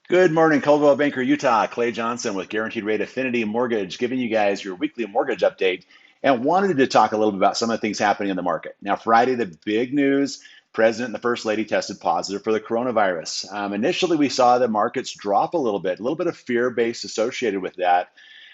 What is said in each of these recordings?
Good morning, Coldwell Banker, Utah. Clay Johnson with Guaranteed Rate Affinity Mortgage, giving you guys your weekly mortgage update and wanted to talk a little bit about some of the things happening in the market. Now, Friday, the big news, President and the First Lady tested positive for the coronavirus. Initially, we saw the markets drop a little bit of fear base associated with that.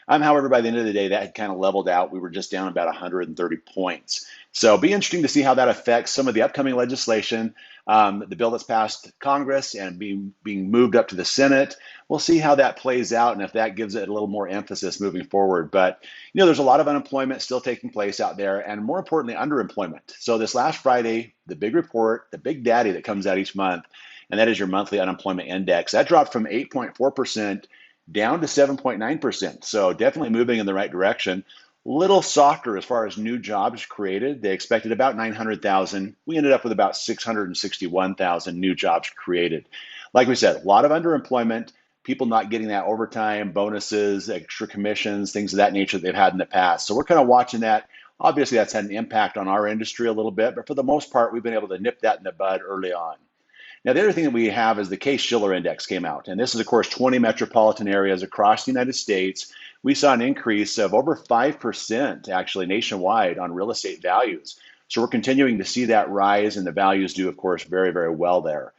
However, by the end of the day, that had kind of leveled out. We were just down about 130 points. So it'll be interesting to see how that affects some of the upcoming legislation, the bill that's passed Congress and being moved up to the Senate. We'll see how that plays out and if that gives it a little more emphasis moving forward. But there's a lot of unemployment still taking place out there, and more importantly, underemployment. So this last Friday, the big report, the big daddy that comes out each month, and that is your monthly unemployment index. That dropped from 8.4% down to 7.9%. So definitely moving in the right direction. Little softer as far as new jobs created. They expected about 900,000. We ended up with about 661,000 new jobs created. Like we said, a lot of underemployment, people not getting that overtime, bonuses, extra commissions, things of that nature that they've had in the past. So we're kind of watching that. Obviously, that's had an impact on our industry a little bit, but for the most part, we've been able to nip that in the bud early on. Now, the other thing that we have is the Case-Shiller Index came out, and this is, of course, 20 metropolitan areas across the United States. We saw an increase of over 5% actually nationwide on real estate values. So we're continuing to see that rise, and the values do, of course, very, very well there.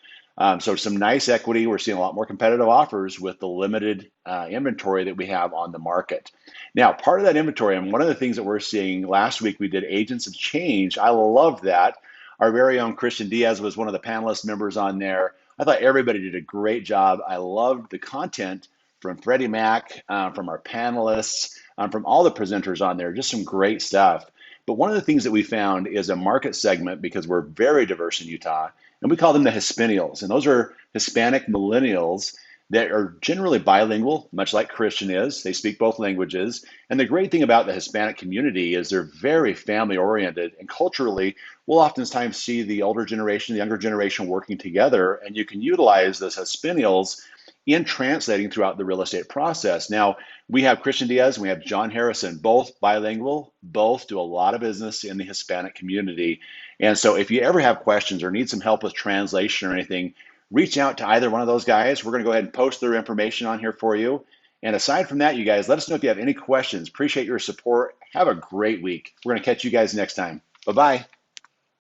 So some nice equity. We're seeing a lot more competitive offers with the limited inventory that we have on the market. Now, part of that inventory, and one of the things that we're seeing last week, we did Agents of Change. I love that. Our very own Christian Diaz was one of the panelist members on there. I thought everybody did a great job. I loved the content from Freddie Mac, from our panelists, from all the presenters on there, just some great stuff. But one of the things that we found is a market segment because we're very diverse in Utah, and we call them the Hispanials. And those are Hispanic millennials that are generally bilingual, much like Christian is. They speak both languages. And the great thing about the Hispanic community is they're very family oriented, and culturally, we'll oftentimes see the older generation, the younger generation working together, and you can utilize those Hispanials in translating throughout the real estate process. Now, we have Christian Diaz and we have John Harrison, both bilingual, both do a lot of business in the Hispanic community. And so if you ever have questions or need some help with translation or anything, reach out to either one of those guys. We're going to go ahead and post their information on here for you. And aside from that, you guys, let us know if you have any questions. Appreciate your support. Have a great week. We're going to catch you guys next time. Bye-bye.